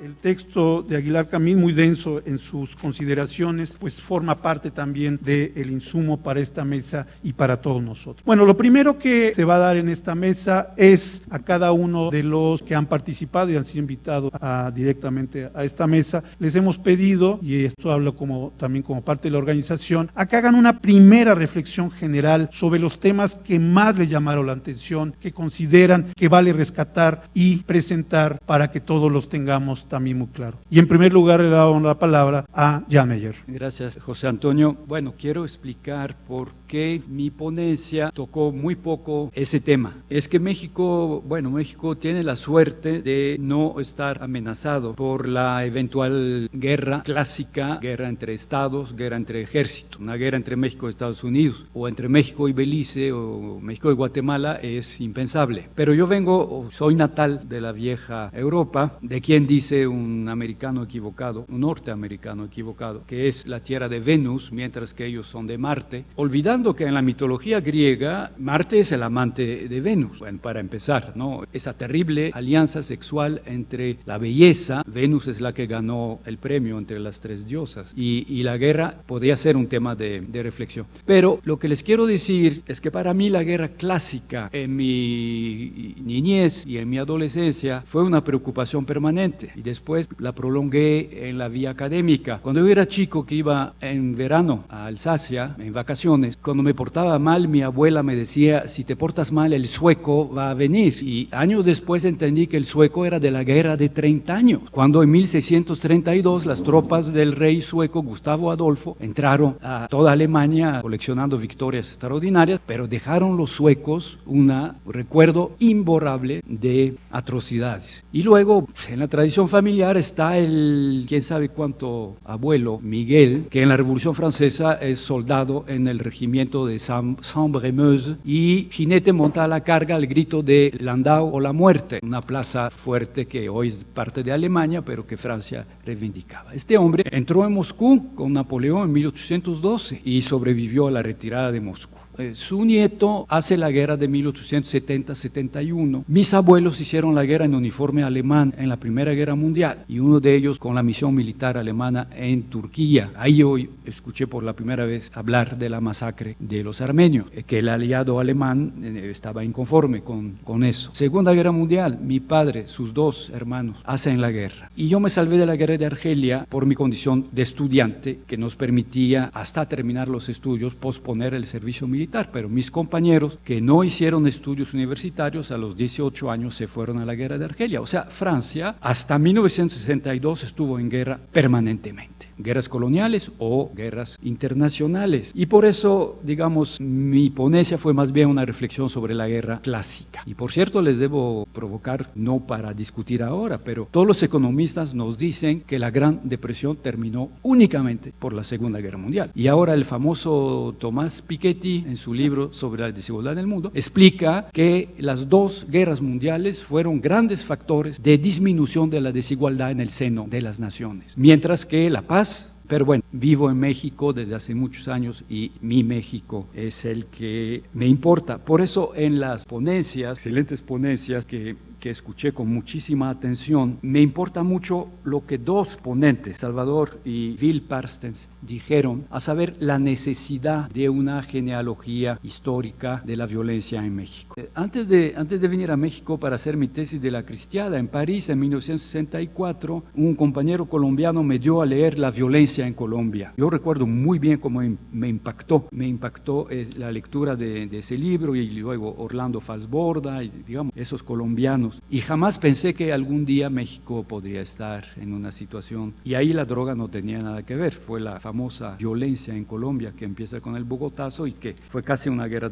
El texto de Aguilar Camín, muy denso en sus consideraciones, pues forma parte también del insumo para esta mesa y para todos nosotros. Bueno, lo primero que se va a dar en esta mesa es a cada uno de los que han participado y han sido invitados directamente a esta mesa, les hemos pedido, y esto hablo también como parte de la organización, a que hagan una primera reflexión general sobre los temas que más les llamaron la atención, que consideran que vale rescatar y presentar para que todos los tengamos también muy claro. Y en primer lugar le damos la palabra a Jan Meyer. Gracias, José Antonio. Bueno, quiero explicar por qué mi ponencia tocó muy poco ese tema. Es que México tiene la suerte de no estar amenazado por la eventual guerra clásica, guerra entre estados, guerra entre ejércitos. Una guerra entre México y Estados Unidos, o entre México y Belice, o México y Guatemala es impensable. Pero yo soy natal de la vieja Europa, de quien dice un americano equivocado, un norteamericano equivocado, que es la tierra de Venus, mientras que ellos son de Marte, olvidando que en la mitología griega Marte es el amante de Venus. Bueno, para empezar, ¿no? Esa terrible alianza sexual entre la belleza, Venus es la que ganó el premio entre las tres diosas, y la guerra podría ser un tema de reflexión. Pero lo que les quiero decir es que para mí la guerra clásica en mi niñez y en mi adolescencia fue una preocupación permanente, y después la prolongué en la vía académica. Cuando yo era chico, que iba en verano a Alsacia, en vacaciones, cuando me portaba mal, mi abuela me decía: si te portas mal, el sueco va a venir. Y años después entendí que el sueco era de la guerra de 30 años, cuando en 1632 las tropas del rey sueco Gustavo Adolfo entraron a toda Alemania coleccionando victorias extraordinarias, pero dejaron los suecos un recuerdo imborrable de atrocidades. Y luego, en la tradición familiar está el quién sabe cuánto abuelo Miguel, que en la Revolución Francesa es soldado en el regimiento de Sambre-Meuse y jinete monta a la carga al grito de Landau o la muerte, una plaza fuerte que hoy es parte de Alemania, pero que Francia reivindicaba. Este hombre entró en Moscú con Napoleón en 1812 y sobrevivió a la retirada de Moscú. Su nieto hace la guerra de 1870-71. Mis abuelos hicieron la guerra en uniforme alemán en la Primera Guerra Mundial, y uno de ellos con la misión militar alemana en Turquía. Ahí hoy escuché por la primera vez hablar de la masacre de los armenios, que el aliado alemán estaba inconforme con eso. Segunda Guerra Mundial, mi padre, sus dos hermanos, hacen la guerra. Y yo me salvé de la guerra de Argelia por mi condición de estudiante, que nos permitía, hasta terminar los estudios, posponer el servicio militar. Pero mis compañeros que no hicieron estudios universitarios a los 18 años se fueron a la guerra de Argelia. O sea, Francia hasta 1962 estuvo en guerra permanentemente. Guerras coloniales o guerras internacionales. Y por eso, digamos, mi ponencia fue más bien una reflexión sobre la guerra clásica. Y por cierto, les debo provocar, no para discutir ahora, pero todos los economistas nos dicen que la Gran Depresión terminó únicamente por la Segunda Guerra Mundial. Y ahora el famoso Tomás Piketty, en su libro sobre la desigualdad en el mundo, explica que las dos guerras mundiales fueron grandes factores de disminución de la desigualdad en el seno de las naciones, mientras que la paz. Pero bueno, vivo en México desde hace muchos años y mi México es el que me importa. Por eso en las ponencias, excelentes ponencias que escuché con muchísima atención, me importa mucho lo que dos ponentes, Salvador y Bill Parstens, dijeron, a saber, la necesidad de una genealogía histórica de la violencia en México. Antes de venir a México para hacer mi tesis de la Cristiada en París en 1964, un compañero colombiano me dio a leer La violencia en Colombia. Yo recuerdo muy bien cómo me impactó la lectura de ese libro, y luego Orlando Falsborda y digamos esos colombianos. Y jamás pensé que algún día México podría estar en una situación, y ahí la droga no tenía nada que ver. Fue la famosa violencia en Colombia que empieza con el Bogotazo y que fue casi una guerra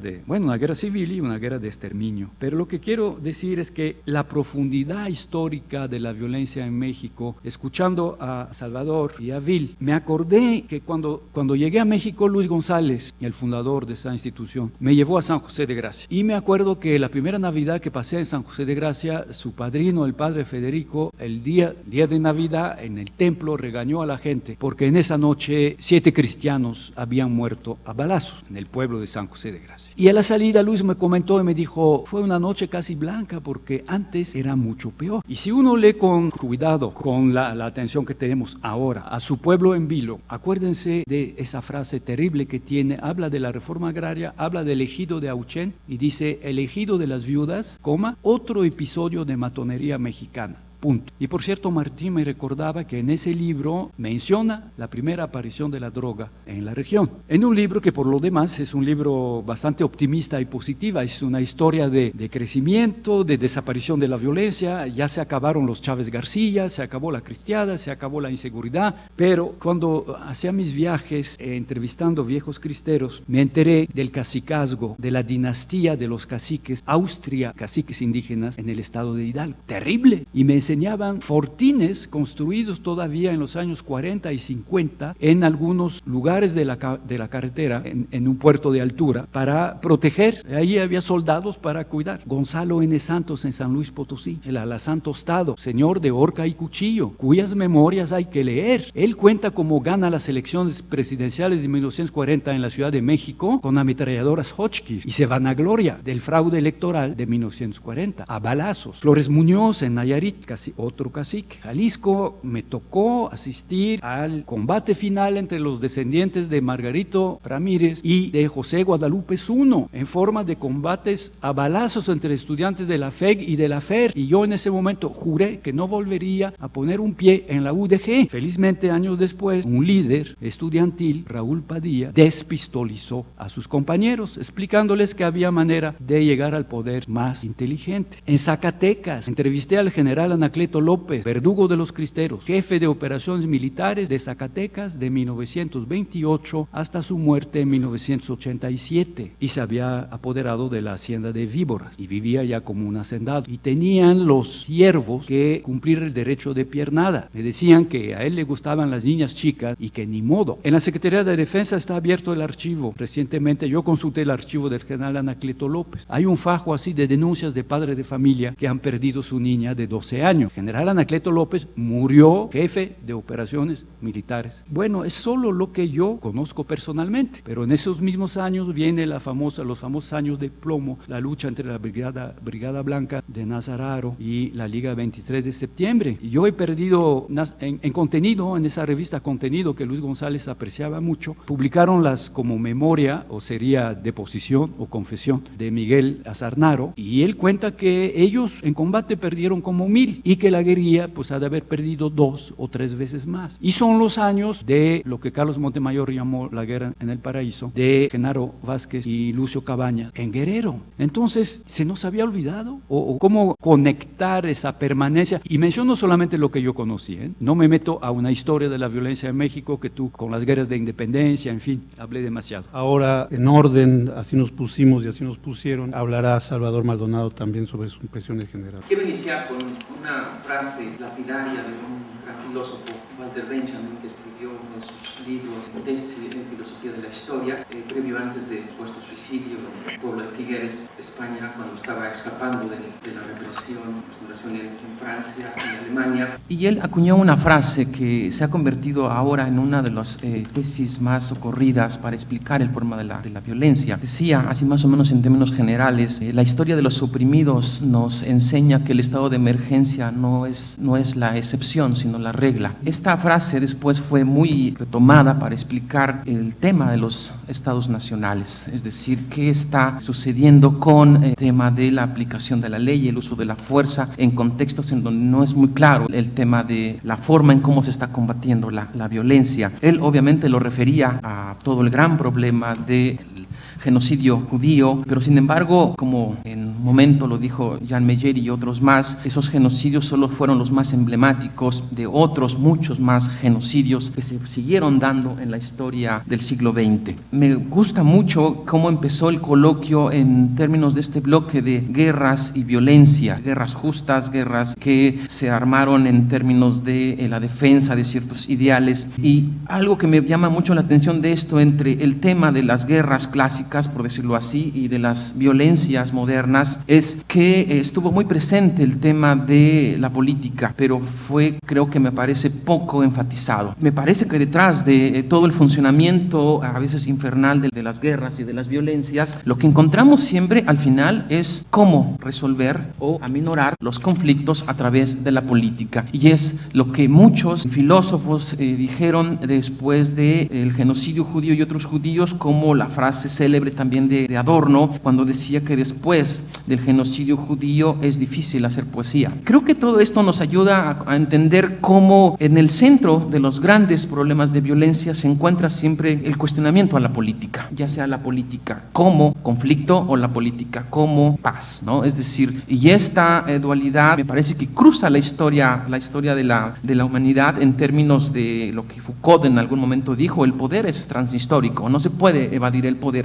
civil y una guerra de exterminio. Pero lo que quiero decir es que la profundidad histórica de la violencia en México, escuchando a Salvador y a Bill, me acordé que cuando llegué a México, Luis González, el fundador de esa institución, me llevó a San José de Gracia. Y me acuerdo que la primera Navidad que pasé en San José de Gracia desgracia, su padrino, el padre Federico, el día de Navidad en el templo regañó a la gente porque en esa noche 7 cristianos habían muerto a balazos en el pueblo de San José de Gracia. Y a la salida Luis me comentó y me dijo, fue una noche casi blanca porque antes era mucho peor. Y si uno lee con cuidado, con la atención que tenemos ahora a su pueblo en vilo, acuérdense de esa frase terrible que tiene, habla de la reforma agraria, habla del ejido de Auchén y dice, el ejido de las viudas, otro episodio de matonería mexicana. Punto. Y por cierto, Martín me recordaba que en ese libro menciona la primera aparición de la droga en la región. En un libro que por lo demás es un libro bastante optimista y positiva, es una historia de crecimiento, de desaparición de la violencia, ya se acabaron los Chávez García, se acabó la cristiada, se acabó la inseguridad, pero cuando hacía mis viajes entrevistando viejos cristeros, me enteré del cacicazgo, de la dinastía de los caciques, Austria, caciques indígenas en el estado de Hidalgo. Terrible. Y me enseñaban fortines construidos todavía en los años 40 y 50 en algunos lugares de la carretera, en un puerto de altura, para proteger. Ahí había soldados para cuidar. Gonzalo N. Santos en San Luis Potosí, el alazán tostado, señor de horca y cuchillo, cuyas memorias hay que leer. Él cuenta cómo gana las elecciones presidenciales de 1940 en la Ciudad de México con ametralladoras Hotchkiss y se vanagloria del fraude electoral de 1940 a balazos. Flores Muñoz en Nayarit, otro cacique. Jalisco, me tocó asistir al combate final entre los descendientes de Margarito Ramírez y de José Guadalupe Zuno, en forma de combates a balazos entre estudiantes de la FEG y de la FER, y yo en ese momento juré que no volvería a poner un pie en la UDG. Felizmente, años después, un líder estudiantil, Raúl Padilla, despistolizó a sus compañeros, explicándoles que había manera de llegar al poder más inteligente. En Zacatecas, entrevisté al general Anacleto López, verdugo de los cristeros, jefe de operaciones militares de Zacatecas de 1928 hasta su muerte en 1987, y se había apoderado de la hacienda de Víboras y vivía ya como un hacendado, y tenían los siervos que cumplir el derecho de piernada. Me decían que a él le gustaban las niñas chicas y que ni modo. En la Secretaría de Defensa está abierto el archivo. Recientemente yo consulté el archivo del general Anacleto López. Hay un fajo así de denuncias de padres de familia que han perdido su niña de 12 años. General Anacleto López murió jefe de operaciones militares. Bueno, es solo lo que yo conozco personalmente, pero en esos mismos años viene los famosos años de plomo, la lucha entre la Brigada Blanca de Nazararo y la Liga 23 de septiembre. Y yo he perdido en contenido, en esa revista Contenido que Luis González apreciaba mucho, publicaron las como memoria, o sería deposición o confesión, de Miguel Azarnaro, y él cuenta que ellos en combate perdieron como 1000 y que la guerrilla pues ha de haber perdido 2 o 3 veces más. Y son los años de lo que Carlos Montemayor llamó la guerra en el paraíso, de Genaro Vázquez y Lucio Cabañas en Guerrero. Entonces, ¿se nos había olvidado? ¿O cómo conectar esa permanencia? Y menciono solamente lo que yo conocí, ¿eh? No me meto a una historia de la violencia en México que tú, con las guerras de independencia, en fin, hablé demasiado. Ahora, en orden, así nos pusimos y así nos pusieron, hablará Salvador Maldonado también sobre sus impresiones generales. Quiero iniciar con una frase lapidaria de un gran filósofo, Walter Benjamin, que escribió uno de sus libros en filosofía de la historia, previo antes de supuesto suicidio en el pueblo de Figueres, España, cuando estaba escapando de la represión, en Francia y Alemania. Y él acuñó una frase que se ha convertido ahora en una de las tesis más socorridas para explicar el problema de la violencia. Decía, así más o menos en términos generales, la historia de los oprimidos nos enseña que el estado de emergencia no es la excepción, sino la regla. Esta frase después fue muy retomada para explicar el tema de los estados nacionales, es decir, qué está sucediendo con el tema de la aplicación de la ley y el uso de la fuerza en contextos en donde no es muy claro el tema de la forma en cómo se está combatiendo la violencia. Él obviamente lo refería a todo el gran problema del genocidio judío, pero sin embargo, como en un momento lo dijo Jan Meyer y otros más, esos genocidios solo fueron los más emblemáticos de otros muchos más genocidios que se siguieron dando en la historia del siglo XX. Me gusta mucho cómo empezó el coloquio en términos de este bloque de guerras y violencia, guerras justas, guerras que se armaron en términos de la defensa de ciertos ideales, y algo que me llama mucho la atención de esto entre el tema de las guerras clásicas clásicas, por decirlo así, y de las violencias modernas, es que estuvo muy presente el tema de la política, pero fue, creo que me parece, poco enfatizado. Me parece que detrás de todo el funcionamiento, a veces infernal, de las guerras y de las violencias, lo que encontramos siempre al final es cómo resolver o aminorar los conflictos a través de la política. Y es lo que muchos filósofos dijeron después del genocidio judío y otros judíos, como la frase célebre también de Adorno, cuando decía que después del genocidio judío es difícil hacer poesía. Creo que todo esto nos ayuda a entender cómo en el centro de los grandes problemas de violencia se encuentra siempre el cuestionamiento a la política, ya sea la política como conflicto o la política como paz, ¿no? Es decir, y esta dualidad me parece que cruza la historia de la humanidad en términos de lo que Foucault en algún momento dijo: el poder es transhistórico, no se puede evadir el poder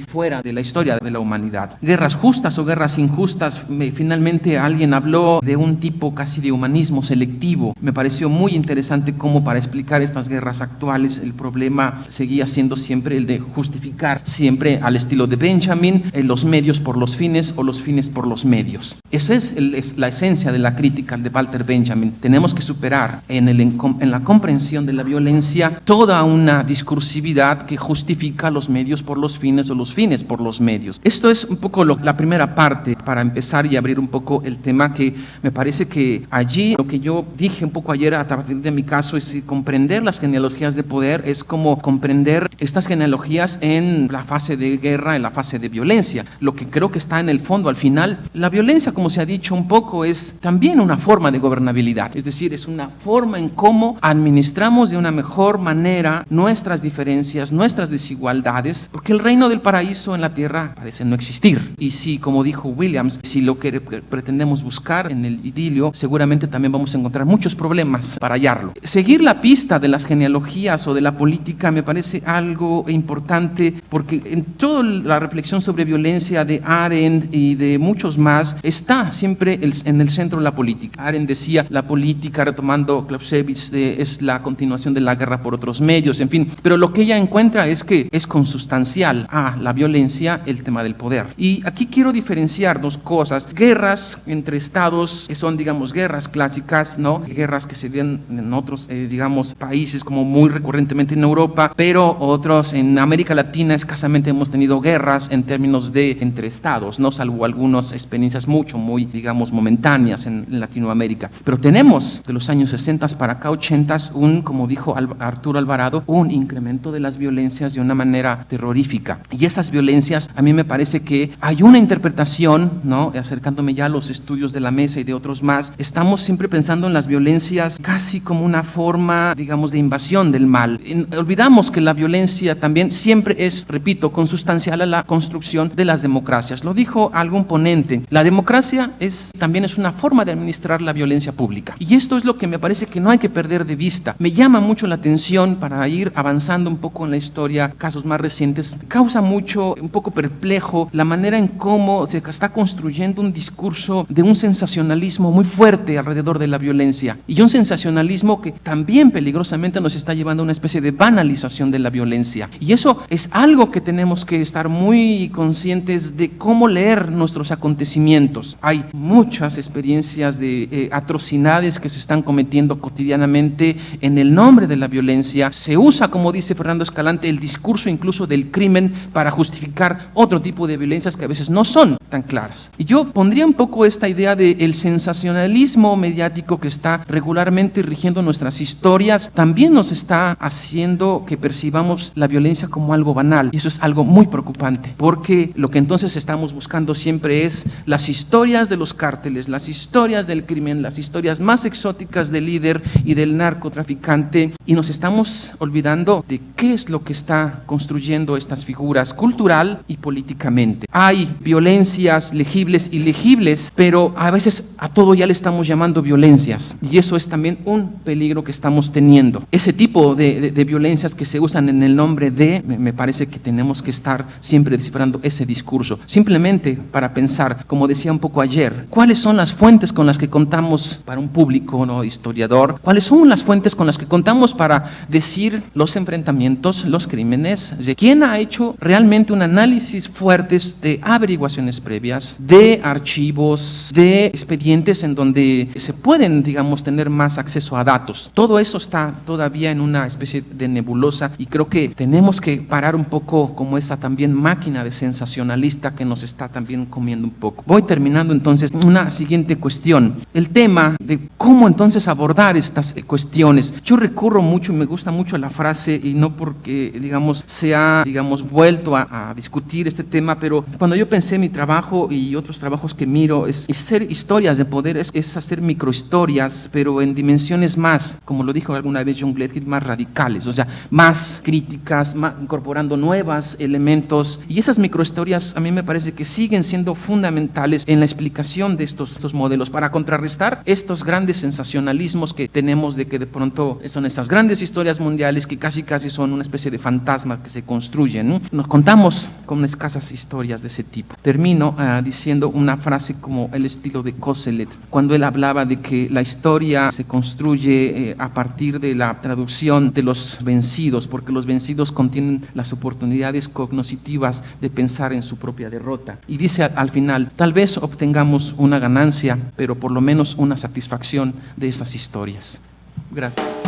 fuera de la historia de la humanidad. Guerras justas o guerras injustas, finalmente alguien habló de un tipo casi de humanismo selectivo. Me pareció muy interesante cómo para explicar estas guerras actuales el problema seguía siendo siempre el de justificar siempre al estilo de Benjamin los medios por los fines o los fines por los medios. Esa es la esencia de la crítica de Walter Benjamin. Tenemos que superar en la comprensión de la violencia toda una discursividad que justifica los medios por los fines o los fines por los medios. Esto es un poco la primera parte para empezar y abrir un poco el tema, que me parece que allí lo que yo dije un poco ayer a partir de mi caso es comprender las genealogías de poder, es como comprender estas genealogías en la fase de guerra, en la fase de violencia. Lo que creo que está en el fondo, al final, la violencia, como se ha dicho un poco, es también una forma de gobernabilidad, es decir, es una forma en cómo administramos de una mejor manera nuestras diferencias, nuestras desigualdades, porque el reino del paraíso en la tierra parece no existir. Y si, como dijo Williams, si lo que pretendemos buscar en el idilio, seguramente también vamos a encontrar muchos problemas para hallarlo. Seguir la pista de las genealogías o de la política me parece algo importante, porque en toda la reflexión sobre violencia de Arendt y de muchos más está siempre en el centro la política. Arendt decía: la política, retomando Clausewitz, es la continuación de la guerra por otros medios, en fin, pero lo que ella encuentra es que es consustancial a la violencia el tema del poder. Y aquí quiero diferenciar dos cosas: guerras entre estados, que son, digamos, guerras clásicas, ¿no? Guerras que se ven en otros, digamos, países, como muy recurrentemente en Europa, pero otros en América Latina escasamente hemos tenido guerras en términos de entre estados, ¿no? Salvo algunas experiencias muy, digamos, momentáneas en Latinoamérica. Pero tenemos de los años 60 para acá, 80, como dijo Arturo Alvarado, un incremento de las violencias de una manera terrorífica. Y esas violencias, a mí me parece que hay una interpretación, ¿no? Acercándome ya a los estudios de la mesa y de otros más, estamos siempre pensando en las violencias casi como una forma, digamos, de invasión del mal. Olvidamos que la violencia también siempre es, repito, consustancial a la construcción de las democracias. Lo dijo algún ponente: la democracia también es una forma de administrar la violencia pública. Y esto es lo que me parece que no hay que perder de vista. Me llama mucho la atención, para ir avanzando un poco en la historia, casos más recientes, causa mucho, un poco perplejo, la manera en cómo se está construyendo un discurso de un sensacionalismo muy fuerte alrededor de la violencia, y un sensacionalismo que también peligrosamente nos está llevando a una especie de banalización de la violencia. Y eso es algo que tenemos que estar muy conscientes de cómo leer nuestros acontecimientos. Hay muchas experiencias de atrocidades que se están cometiendo cotidianamente en el nombre de la violencia. Se usa, como dice Fernando Escalante, el discurso incluso del crimen para justificar otro tipo de violencias que a veces no son tan claras. Y yo pondría un poco esta idea del sensacionalismo mediático que está regularmente rigiendo nuestras historias, también nos está haciendo que percibamos la violencia como algo banal, y eso es algo muy preocupante, porque lo que entonces estamos buscando siempre es las historias de los cárteles, las historias del crimen, las historias más exóticas del líder y del narcotraficante, y nos estamos olvidando de qué es lo que está construyendo estas figuras cultural y políticamente. Hay violencias legibles y ilegibles, pero a veces a todo ya le estamos llamando violencias, y eso es también un peligro que estamos teniendo. Ese tipo de violencias que se usan en el nombre de, me parece que tenemos que estar siempre descifrando ese discurso, simplemente para pensar, como decía un poco ayer, cuáles son las fuentes con las que contamos para un público, ¿no?, historiador, cuáles son las fuentes con las que contamos para decir los enfrentamientos, los crímenes, de quién ha hecho realmente un análisis fuertes de averiguaciones previas, de archivos, de expedientes en donde se pueden, digamos, tener más acceso a datos. Todo eso está todavía en una especie de nebulosa y creo que tenemos que parar un poco como esa también máquina de sensacionalista que nos está también comiendo un poco. Voy terminando entonces una siguiente cuestión, el tema de cómo entonces abordar estas cuestiones. Yo recurro mucho y me gusta mucho la frase, y no porque, digamos, se ha, digamos, vuelto a discutir este tema, pero cuando yo pensé mi trabajo y otros trabajos que miro, es hacer historias de poder, es hacer microhistorias, pero en dimensiones más, como lo dijo alguna vez John Gledhill, más radicales, o sea, más críticas, más, incorporando nuevos elementos, y esas microhistorias a mí me parece que siguen siendo fundamentales en la explicación de estos modelos, para contrarrestar estos grandes sensacionalismos que tenemos de que de pronto son estas grandes historias mundiales que casi son una especie de fantasma que se construyen, ¿no? Nos contamos con escasas historias de ese tipo. Termino diciendo una frase como el estilo de Koselleck, cuando él hablaba de que la historia se construye a partir de la traducción de los vencidos, porque los vencidos contienen las oportunidades cognitivas de pensar en su propia derrota. Y dice al final, tal vez obtengamos una ganancia, pero por lo menos una satisfacción de esas historias. Gracias.